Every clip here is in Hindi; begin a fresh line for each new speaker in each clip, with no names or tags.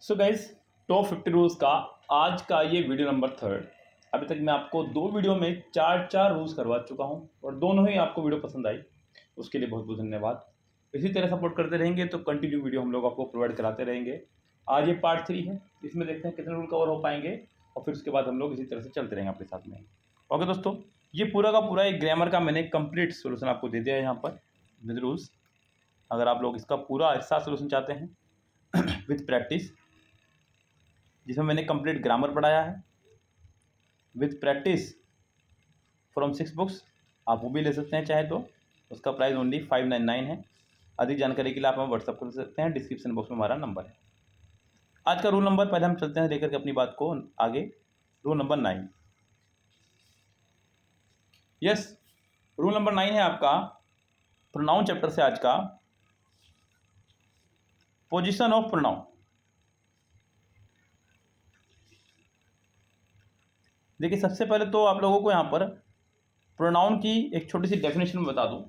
सो गाइज, टॉप 50 रूल्स का आज का ये वीडियो नंबर 3। अभी तक मैं आपको 2 वीडियो में चार रूल्स करवा चुका हूँ और दोनों ही आपको वीडियो पसंद आई। उसके लिए बहुत बहुत धन्यवाद। इसी तरह सपोर्ट करते रहेंगे तो कंटिन्यू वीडियो हम लोग आपको प्रोवाइड कराते रहेंगे। आज ये पार्ट 3 है, इसमें देखते हैं कितने रूल कवर हो पाएंगे और फिर उसके बाद हम लोग इसी तरह से चलते रहेंगे आपके साथ में। ओके दोस्तों, ये पूरा का पूरा एक ग्रामर का मैंने कंप्लीट सोल्यूशन आपको दे दिया है यहाँ पर विद रूल्स। अगर आप लोग इसका पूरा एक साथ सोल्यूशन चाहते हैं विथ प्रैक्टिस, जिसमें मैंने कंप्लीट ग्रामर पढ़ाया है विथ प्रैक्टिस फ्रॉम 6 बुक्स, आप वो भी ले सकते हैं चाहे तो। उसका प्राइस ओनली 599 है। अधिक जानकारी के लिए आप हमें व्हाट्सअप कर सकते हैं, डिस्क्रिप्शन बॉक्स में हमारा नंबर है। आज का रूल नंबर, पहले हम चलते हैं लेकर के अपनी बात को आगे। Rule number 9। Yes, rule number 9 है आपका प्रोनाउन चैप्टर से आज का, पोजीशन ऑफ प्रोनाउन। देखिए, सबसे पहले तो आप लोगों को यहाँ पर प्रोनाउन की एक छोटी सी डेफिनेशन बता दूं,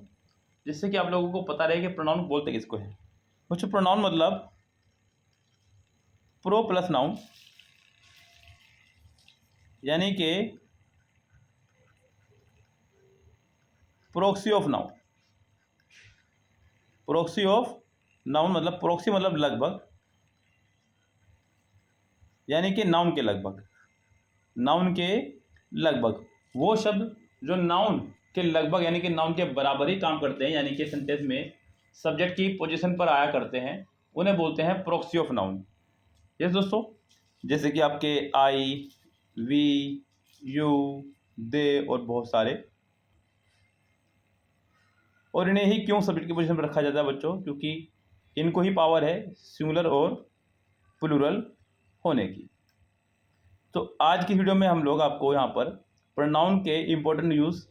जिससे कि आप लोगों को पता रहे कि प्रोनाउन बोलते किसको है। कुछ प्रोनाउन मतलब प्रो प्लस नाउन, यानी कि proxy of noun. Proxy of noun मतलब, प्रोक्सी मतलब लगभग, यानी कि नाउन के लगभग। नाउन के लगभग वो शब्द जो नाउन के लगभग यानी कि नाउन के बराबर ही काम करते हैं, यानी कि सेंटेंस में सब्जेक्ट की पोजीशन पर आया करते हैं, उन्हें बोलते हैं प्रोक्सी ऑफ नाउन। यस दोस्तों, जैसे कि आपके आई, वी, यू, दे और बहुत सारे। और इन्हें ही क्यों सब्जेक्ट की पोजीशन पर रखा जाता है बच्चों? क्योंकि इनको ही पावर है सिंगुलर और प्लूरल होने की। तो आज की वीडियो में हम लोग आपको यहाँ पर प्रोनाउन के इम्पोर्टेंट यूज़,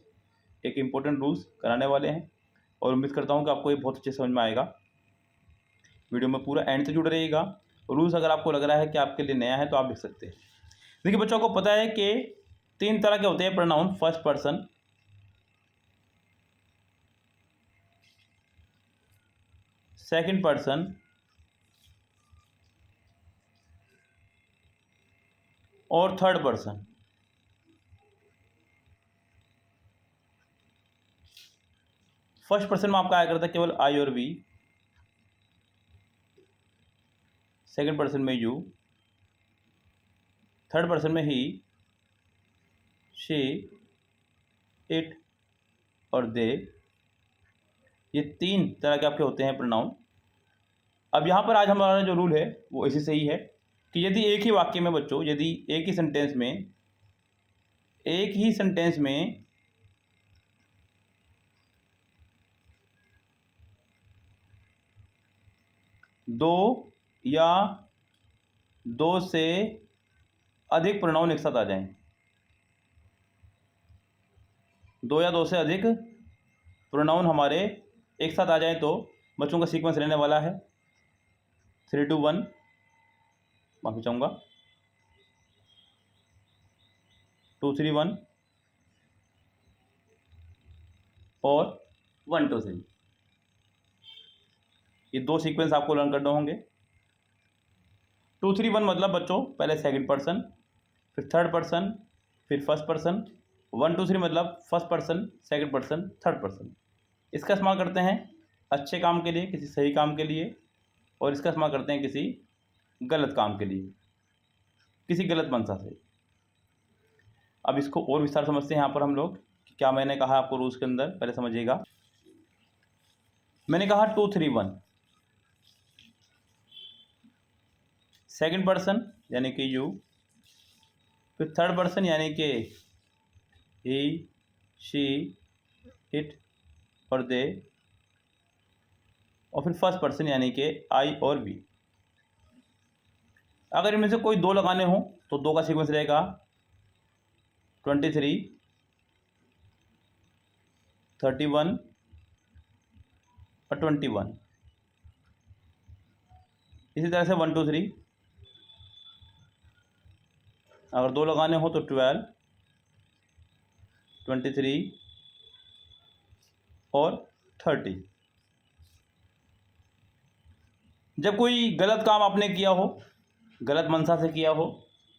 एक इम्पोर्टेंट रूल्स कराने वाले हैं और उम्मीद करता हूँ कि आपको ये बहुत अच्छे समझ में आएगा। वीडियो में पूरा एंड तक जुड़े रहिएगा। रूल्स अगर आपको लग रहा है कि आपके लिए नया है तो आप देख सकते हैं। देखिए बच्चों, को पता है कि 3 तरह के होते हैं pronoun. First person, second person और थर्ड पर्सन। फर्स्ट पर्सन में आपका आया करता है केवल आई और वी, सेकंड पर्सन में यू, थर्ड पर्सन में ही, शी, इट और दे। ये 3 तरह के आपके होते हैं प्रोनाउन। अब यहाँ पर आज हमारा जो रूल है वो इसी से ही है कि यदि एक ही वाक्य में बच्चों, यदि एक ही सेंटेंस में दो या दो से अधिक प्रोनाउन एक साथ आ जाएं, दो या दो से अधिक प्रोनाउन हमारे एक साथ आ जाएं, तो बच्चों का सीक्वेंस रहने वाला है 3, 2, 1, माफी चाहूँगा, 2, 3, 1 और 1, 2, 3। ये 2 सीक्वेंस आपको लर्न करने होंगे। 2, 3, 1 मतलब बच्चों पहले सेकंड पर्सन, फिर थर्ड पर्सन, फिर फर्स्ट पर्सन। 1, 2, 3 मतलब first person, second person, third person. इसका इस्तेमाल करते हैं अच्छे काम के लिए, किसी सही काम के लिए, और इसका इस्तेमाल करते हैं किसी गलत काम के लिए, किसी गलत मंशा से। अब इसको और विस्तार समझते हैं यहाँ पर हम लोग कि क्या मैंने कहा आपको रूल्स के अंदर। पहले समझिएगा, मैंने कहा 2, 3, 1 सेकंड पर्सन यानी कि यू, फिर थर्ड पर्सन यानी कि ही, शी, इट और दे, और फिर फर्स्ट पर्सन यानी कि आई और वी। अगर इनमें से कोई 2 लगाने हो तो 2 का सीक्वेंस रहेगा 23, 31 और 21। इसी तरह से 1, 2, 3। अगर 2 लगाने हो तो 12, 23 और 30। जब कोई गलत काम आपने किया हो गलत मंशा से किया हो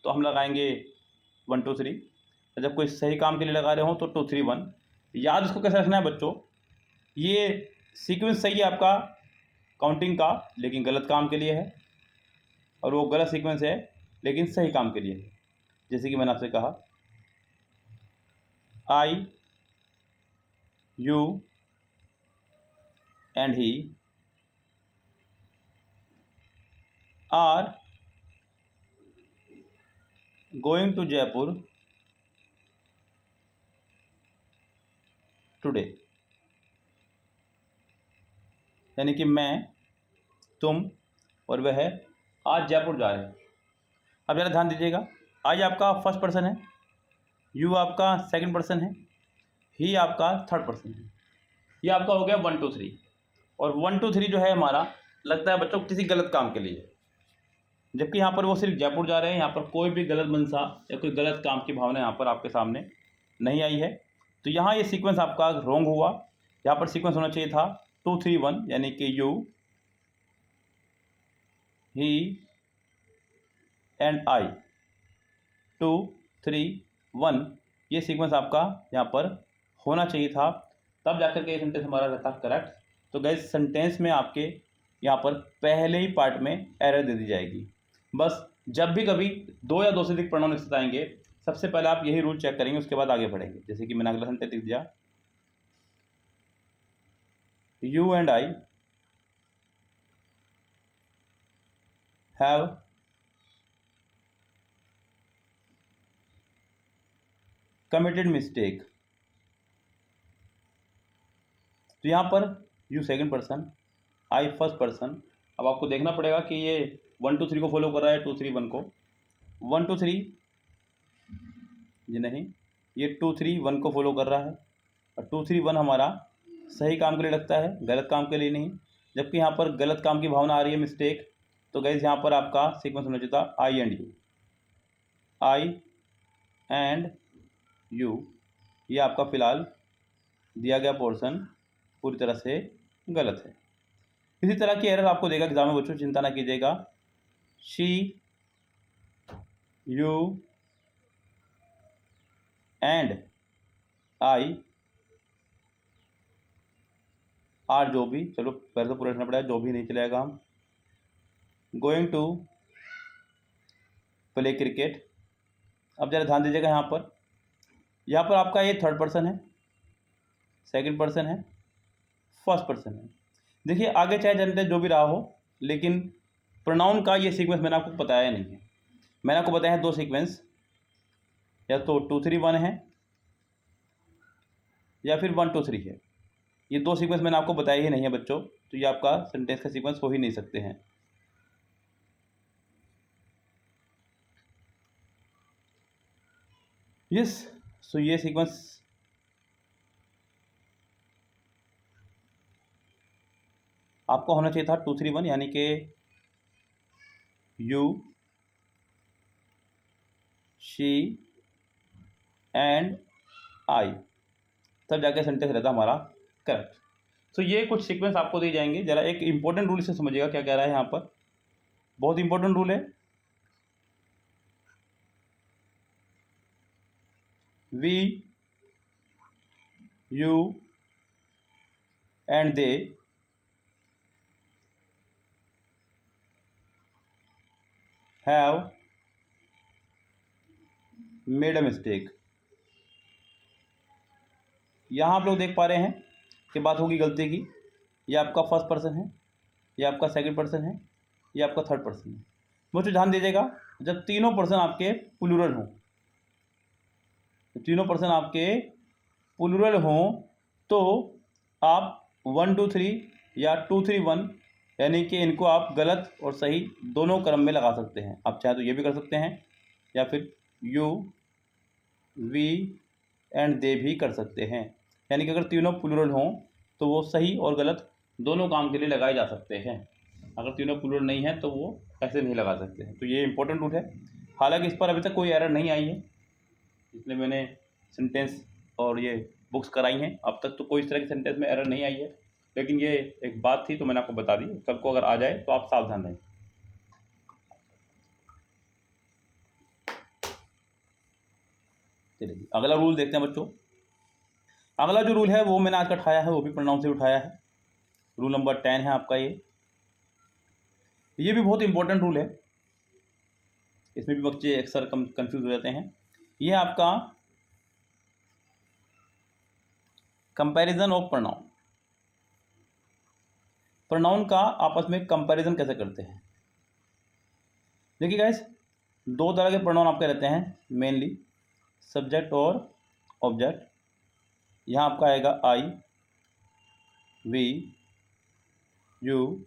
तो हम लगाएंगे 1 2 3। जब कोई सही काम के लिए लगा रहे हो तो 2 3 1। याद इसको कैसे रखना है बच्चों, ये सीक्वेंस सही है आपका काउंटिंग का, लेकिन गलत काम के लिए है, और वो गलत सीक्वेंस है लेकिन सही काम के लिए है। जैसे कि मैंने आपसे कहा, I, you and he are going to Jaipur today. यानी कि मैं, तुम और वह आज जयपुर जा रहे हैं। अब ज़रा ध्यान दीजिएगा, आज आपका फर्स्ट पर्सन है, यू आपका सेकंड पर्सन है, ही आपका थर्ड पर्सन है। ये आपका हो गया 1 2 3। और 1 2 3 जो है हमारा लगता है बच्चों किसी गलत काम के लिए, जबकि यहाँ पर वो सिर्फ जयपुर जा रहे हैं। यहाँ पर कोई भी गलत मंशा या कोई गलत काम की भावना यहाँ पर आपके सामने नहीं आई है। तो यहाँ ये सीक्वेंस आपका रॉन्ग हुआ। यहाँ पर सीक्वेंस होना चाहिए था 2 3 1, यानी कि यू, ही एंड आई, 2 3 1। ये सीक्वेंस आपका यहाँ पर होना चाहिए था, तब जाकर के ये सेंटेंस हमारा रहता करेक्ट। तो गाइस सेंटेंस में आपके यहाँ पर पहले ही पार्ट में एरर दे दी जाएगी। बस जब भी कभी 2 या 2 से अधिक प्रोनाउन एक साथ आएंगे, सबसे पहले आप यही रूल चेक करेंगे, उसके बाद आगे बढ़ेंगे। जैसे कि मैंने अगला सेंटेंस लिख दिया, you and I have committed mistake. तो यहाँ पर you second person, I first person. अब आपको देखना पड़ेगा कि ये 1 2 3 को फॉलो कर रहा है 2 3 1 को। 1 2 3 जी नहीं, ये 2 3 1 को फॉलो कर रहा है, और 2 3 1 हमारा सही काम के लिए लगता है, गलत काम के लिए नहीं। जबकि यहाँ पर गलत काम की भावना आ रही है, मिस्टेक। तो गाइस यहाँ पर आपका सीक्वेंस होना चाहिए था I and you, I and you. ये आपका फ़िलहाल दिया गया पोर्शन पूरी तरह से गलत है। इसी तरह की एरर आपको देगा एग्जाम में बच्चों, चिंता ना कीजिएगा। She, you and I R, जो भी, चलो पहले तो पूरा रखना पड़ेगा, जो भी नहीं चलेगा हम, गोइंग टू प्ले क्रिकेट। अब जरा ध्यान दीजिएगा, यहाँ पर आपका ये थर्ड पर्सन है, सेकंड पर्सन है, फर्स्ट पर्सन है। देखिए आगे चाहे जनते जो भी रहा हो, लेकिन प्रोनाउन का ये सीक्वेंस मैंने आपको बताया नहीं है। मैंने आपको बताया है 2 सीक्वेंस, या तो 2 3 1 है या फिर 1 2 3 है। ये 2 सीक्वेंस मैंने आपको बताया ही नहीं है बच्चों, तो ये आपका सेंटेंस का सीक्वेंस हो ही नहीं सकते हैं। यस, सो ये सीक्वेंस आपको होना चाहिए था 2 3 1, यानी कि यू, शी एंड आई, तब जाके सेंटेंस रहता हमारा करेक्ट। तो ये कुछ सीक्वेंस आपको दिए जाएंगे। जरा एक इंपॉर्टेंट रूल से समझिएगा क्या कह रहा है यहाँ पर, बहुत इंपॉर्टेंट रूल है। We, you and they have made a mistake. यहाँ आप लोग देख पा रहे हैं कि बात होगी गलती की। ये आपका फर्स्ट पर्सन है, ये आपका सेकंड पर्सन है, ये आपका थर्ड पर्सन है। मुझे ध्यान दीजिएगा, जब तीनों पर्सन आपके प्लूरल हों, तीनों पर्सन आपके प्लूरल हों, तो आप 1 2 3 या 2 3 1, यानी कि इनको आप गलत और सही दोनों क्रम में लगा सकते हैं। आप चाहे तो ये भी कर सकते हैं, या फिर यू, वी एंड दे भी कर सकते हैं। यानी कि अगर तीनों प्लूरल हों तो वो सही और गलत दोनों काम के लिए लगाए जा सकते हैं। अगर तीनों प्लूरल नहीं है तो वो ऐसे नहीं लगा सकते हैं। तो ये इंपॉर्टेंट रूल है। हालांकि इस पर अभी तक कोई एरर नहीं आई है, इसलिए मैंने सेंटेंस और ये बुक्स कराई हैं। अब तक तो कोई इस तरह की सेंटेंस में एरर नहीं आई है, लेकिन ये एक बात थी तो मैंने आपको बता दी। कल को अगर आ जाए तो आप सावधान रहें। चलिए अगला रूल देखते हैं बच्चों। अगला जो रूल है वो मैंने आज का उठाया है, वो भी प्रोनाउन से उठाया है। रूल नंबर 10 है आपका ये भी बहुत इंपॉर्टेंट रूल है। इसमें भी बच्चे अक्सर कंफ्यूज हो जाते हैं। ये आपका कंपैरिजन ऑफ प्रोनाउन। प्रोनाउन का आपस में कंपैरिजन कैसे करते हैं। देखिए गाइस, दो तरह के प्रोनाउन आपके रहते हैं मेनली, सब्जेक्ट और ऑब्जेक्ट। यहाँ आपका आएगा I, we, you,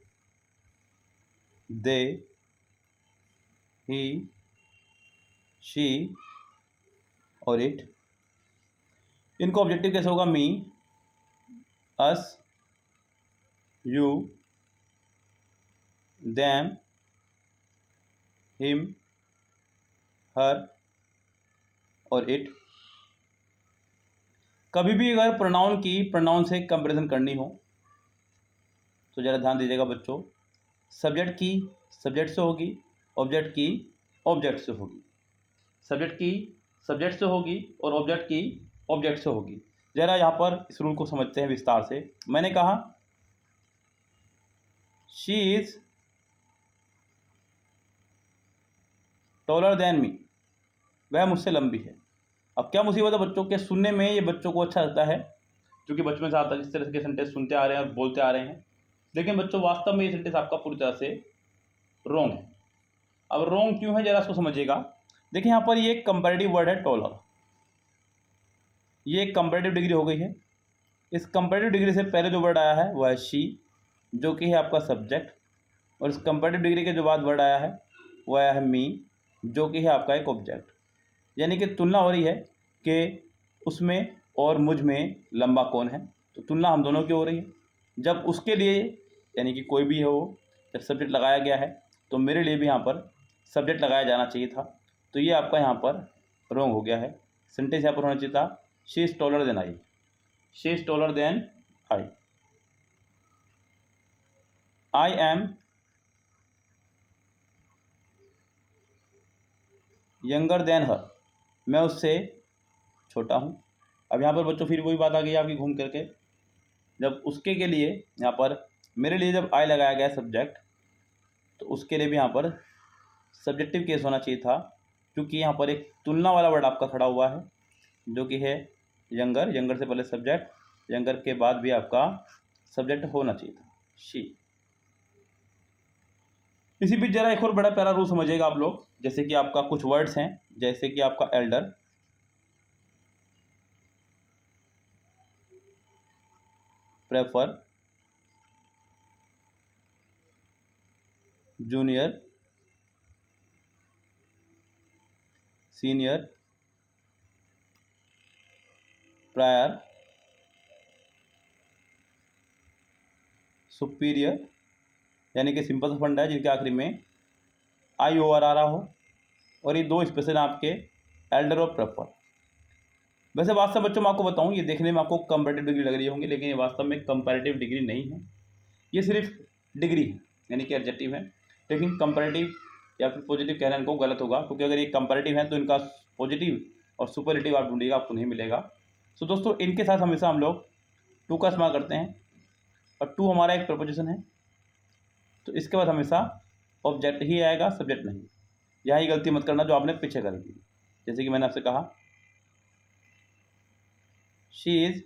they, he, she और इट। इनका ऑब्जेक्टिव कैसे होगा, me, us, you, them, him, her और इट। कभी भी अगर प्रोनाउन की प्रोनाउन से कंपैरिजन करनी हो तो ज़रा ध्यान दीजिएगा बच्चों, सब्जेक्ट की सब्जेक्ट से होगी, ऑब्जेक्ट की ऑब्जेक्ट से होगी। सब्जेक्ट की सब्जेक्ट से होगी और ऑब्जेक्ट की ऑब्जेक्ट से होगी। ज़रा यहाँ पर इस रूल को समझते हैं विस्तार से। मैंने कहा she is taller than me, वह मुझसे लंबी है। अब क्या मुसीबत है बच्चों के, सुनने में ये बच्चों को अच्छा लगता है क्योंकि बचपन से आता इस तरह के सेंटेंस सुनते आ रहे हैं और बोलते आ रहे हैं। लेकिन बच्चों वास्तव में ये सेंटेंस आपका पूरी तरह से रॉन्ग है। अब रॉन्ग क्यों है, जरा इसको समझिएगा। देखिए यहाँ पर ये एक कंपैरेटिव वर्ड है टॉलर, ये एक कंपैरेटिव डिग्री हो गई है। इस कंपैरेटिव डिग्री से पहले जो वर्ड आया है वह है शी, जो कि है आपका सब्जेक्ट, और इस कंपैरेटिव डिग्री के जो बाद वर्ड आया है वह आया है मी, जो कि है आपका एक ऑब्जेक्ट। यानी कि तुलना हो रही है कि उसमें और मुझ में लंबा कौन है, तो तुलना हम दोनों की हो रही है। जब उसके लिए यानी कि कोई भी हो, जब सब्जेक्ट लगाया गया है तो मेरे लिए भी यहाँ पर सब्जेक्ट लगाया जाना चाहिए था। तो ये आपका यहाँ पर रॉन्ग हो गया है। सेंटेंस यहाँ पर होना चाहिए था she is taller than I, she is taller than I. I am younger than her, मैं उससे छोटा हूँ। अब यहाँ पर बच्चों फिर वही बात आ गई आपकी घूम करके, जब उसके के लिए यहाँ पर मेरे लिए जब आई लगाया गया सब्जेक्ट, तो उसके लिए भी यहाँ पर सब्जेक्टिव केस होना चाहिए था, क्योंकि यहाँ पर एक तुलना वाला वर्ड आपका खड़ा हुआ है जो कि है यंगर। यंगर से पहले सब्जेक्ट, यंगर के बाद भी आपका सब्जेक्ट होना चाहिए था शी। इसी बीच जरा एक और बड़ा प्यारा रूल समझिएगा आप लोग। जैसे कि आपका कुछ वर्ड्स हैं, जैसे कि आपका Elder, prefer, junior, senior, prior, superior, यानी कि सिंपल सा फंडा है जिनके आखिरी में आई ओ आर आ रहा हो, और ये दो स्पेशल आपके एल्डर और प्रेफर। वैसे वास्तव में बच्चों मैं आपको बताऊं, ये देखने में आपको कंपैरेटिव डिग्री लग रही होंगी, लेकिन ये वास्तव में कंपैरेटिव डिग्री नहीं है, ये सिर्फ डिग्री है, यानी कि एडजेक्टिव है। लेकिन कंपैरेटिव या फिर पॉजिटिव कहना इनको गलत होगा, क्योंकि अगर ये कंपैरेटिव है तो इनका पॉजिटिव और सुपरलेटिव आप ढूंढिएगा, आपको नहीं मिलेगा। सो दोस्तों इनके साथ हमेशा हम लोग टू का इस्तेमाल करते हैं, और टू हमारा एक प्रपोजिशन है, तो इसके बाद हमेशा ऑब्जेक्ट ही आएगा, सब्जेक्ट नहीं। यहाँ ही गलती मत करना जो आपने पीछे कर दी। जैसे कि मैंने आपसे कहा she is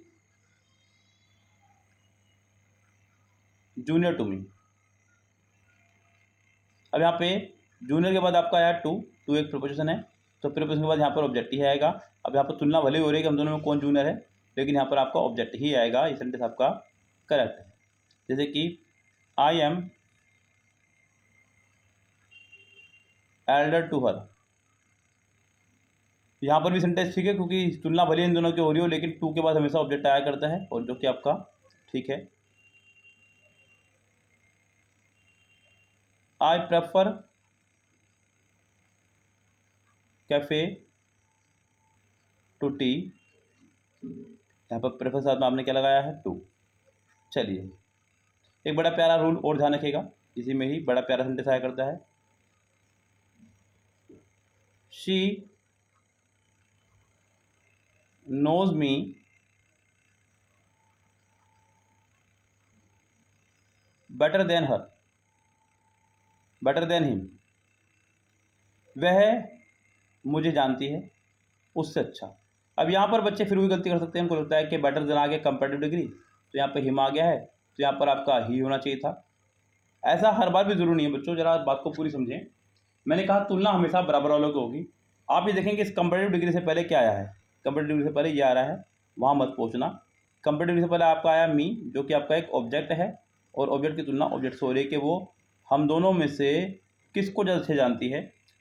junior to me. अब यहाँ पे जूनियर के बाद आपका आया टू, टू एक प्रपोजिशन है, तो प्रपोजिशन के बाद यहाँ पर ऑब्जेक्ट ही आएगा। अब यहाँ पर तुलना भले हो रही है कि हम दोनों में कौन जूनियर है, लेकिन यहाँ पर आपका ऑब्जेक्ट ही आएगा। ये सेंटेंस आपका करेक्ट है। जैसे कि I am elder to her, यहाँ पर भी सेंटेंस ठीक है, क्योंकि तुलना भले इन दोनों की हो रही हो, लेकिन टू के बाद हमेशा ऑब्जेक्ट आया करता है, और जो कि आपका ठीक है। I prefer coffee to tea, यहाँ पर प्रेफर साथ में आपने क्या लगाया है, टू। चलिए एक बड़ा प्यारा रूल और ध्यान रखिएगा, इसी में ही बड़ा प्यारा सेंटेंस आया करता है she knows me better than her, better than him, वह मुझे जानती है उससे अच्छा। अब यहाँ पर बच्चे फिर भी गलती कर सकते हैं, उनको लगता है कि बेटर देन आ गया कंपैरेटिव डिग्री, तो यहाँ पर हिम आ गया है, तो यहाँ पर आपका ही होना चाहिए था। ऐसा हर बार भी ज़रूरी नहीं है बच्चों, जरा बात को पूरी समझें। मैंने कहा तुलना हमेशा बराबर वालों की होगी। आप ये देखेंगे इस कंपैरेटिव डिग्री से पहले क्या आया है, कंपैरेटिव डिग्री से पहले ये आ रहा है, वहाँ मत पहुँचना। कंपैरेटिव डिग्री से पहले आपका आया मी, जो कि आपका एक ऑब्जेक्ट है, और ऑब्जेक्ट की तुलना ऑब्जेक्ट से हो रही है कि वो हम दोनों में से किसको ज़्यादा अच्छे जानती है,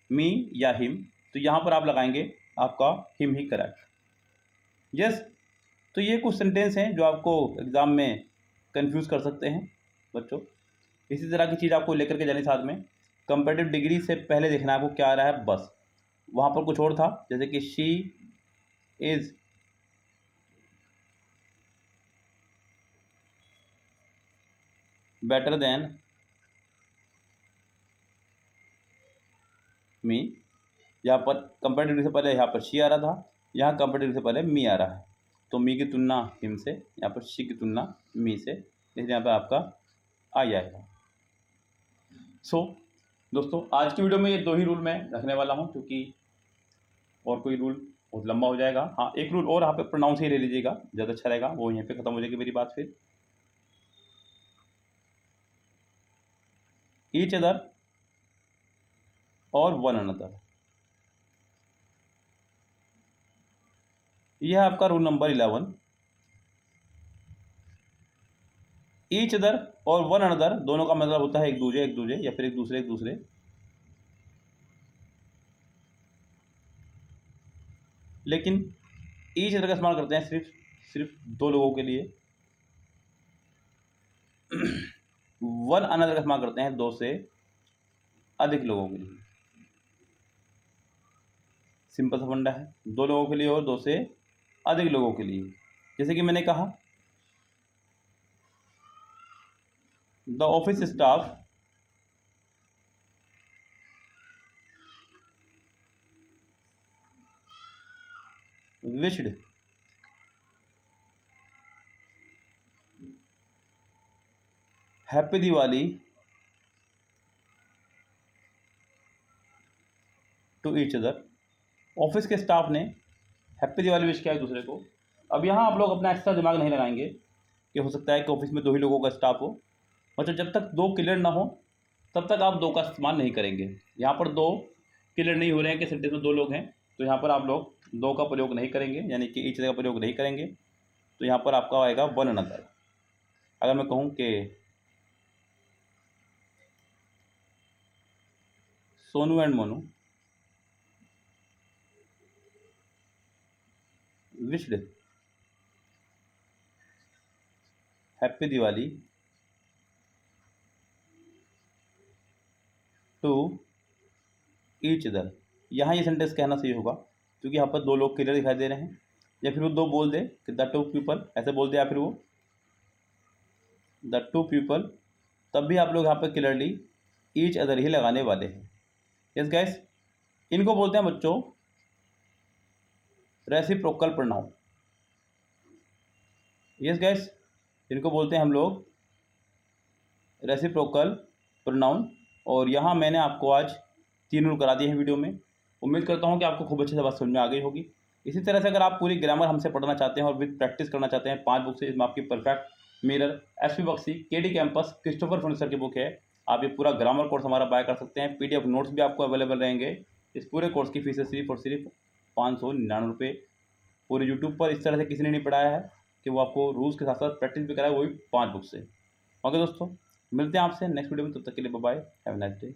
मी या हिम। तो यहाँ पर आप लगाएंगे आपका हिम ही करेक्ट। यस, तो ये कुछ सेंटेंस हैं जो आपको एग्ज़ाम में कंफ्यूज कर सकते हैं बच्चों। इसी तरह की चीज़ आपको लेकर के जानी साथ में। कंपैरेटिव डिग्री से पहले देखना है आपको क्या आ रहा है बस। वहाँ पर कुछ और था, जैसे कि she is better than me. यहाँ पर कंपैरेटिव डिग्री से पहले यहाँ पर शी आ रहा था, यहाँ कंपैरेटिव डिग्री से पहले मी आ रहा है। तो मी की तुलना हिम से, यहाँ पर शी की तुलना मी से, इसलिए यहाँ पर आपका आई आएगा। सो दोस्तों, आज की वीडियो में ये 2 ही रूल मैं रखने वाला हूँ, क्योंकि और कोई रूल बहुत लंबा हो जाएगा। हाँ, एक रूल और यहाँ पे प्रोनाउंस ही ले लीजिएगा, ज़्यादा अच्छा रहेगा, वो यहीं पे ख़त्म हो जाएगी मेरी बात। फिर ईच अदर और वन अनदर, यह है आपका रूल नंबर 11। ईच अदर और वन अनदर दोनों का मतलब होता है एक दूसरे या फिर एक दूसरे। लेकिन ईच अदर का इस्तेमाल करते हैं सिर्फ 2 लोगों के लिए। वन अनदर का इस्तेमाल करते हैं 2 से अधिक लोगों के लिए। सिंपल सा फंडा है, 2 लोगों के लिए और 2 से अधिक लोगों के लिए। जैसे कि मैंने कहा the office staff wished happy Diwali to each other. Office के स्टाफ ने हैप्पी दिवाली विश किया एक दूसरे को। अब यहाँ आप लोग अपना एक्स्ट्रा दिमाग नहीं लगाएंगे कि हो सकता है कि ऑफिस में 2 ही लोगों का स्टाफ हो। मतलब जब तक 2 क्लियर ना हो तब तक आप 2 का इस्तेमाल नहीं करेंगे। यहाँ पर 2 क्लियर नहीं हो रहे हैं कि सेंटेंस में 2 लोग हैं, तो यहाँ पर आप लोग 2 का प्रयोग नहीं करेंगे, यानी कि ईच अदर का प्रयोग नहीं करेंगे। तो यहाँ पर आपका आएगा वन अनदर। अगर मैं कहूँ कि Sonu and Monu wished happy Diwali to each other, यहाँ ये सेंटेंस कहना सही होगा, क्योंकि यहाँ पर 2 लोग क्लियर दिखाई दे रहे हैं। या फिर वो 2 बोल दे कि द 2 पीपल, ऐसे बोल दे, या फिर वो द 2 पीपल, तब भी आप लोग यहाँ पर क्लियरली ईच अदर ही लगाने वाले हैं। यस गाइस, इनको बोलते हैं बच्चों रेसिप्रोकल प्रोनाउन। यस गाइस, इनको बोलते हैं हम लोग रेसिप्रोकल प्रोनाउन। और यहाँ मैंने आपको आज 3 रूल करा दिए हैं वीडियो में। उम्मीद करता हूँ कि आपको खूब अच्छे से बात समझ में आ गई होगी। इसी तरह से अगर आप पूरी ग्रामर हमसे पढ़ना चाहते हैं और विद प्रैक्टिस करना चाहते हैं, 5 बुक से, इसमें आपकी perfect, mirror, SP Bakshi, KD Campus, Christopher furniture की बुक है। आप ये पूरा ग्रामर कोर्स हमारा बाय कर सकते हैं। PDF नोट्स भी आपको अवेलेबल रहेंगे। इस पूरे कोर्स की फीस है सिर्फ और सिर्फ 599 रुपये। पूरे यूट्यूब पर इस तरह से किसी ने नहीं पढ़ाया है कि वो आपको रूल्स के साथ साथ प्रैक्टिस भी कराए, वो भी 5 बुक से। ओके दोस्तों, मिलते हैं आपसे नेक्स्ट वीडियो में, तब तक के लिए bye bye, have a nice day.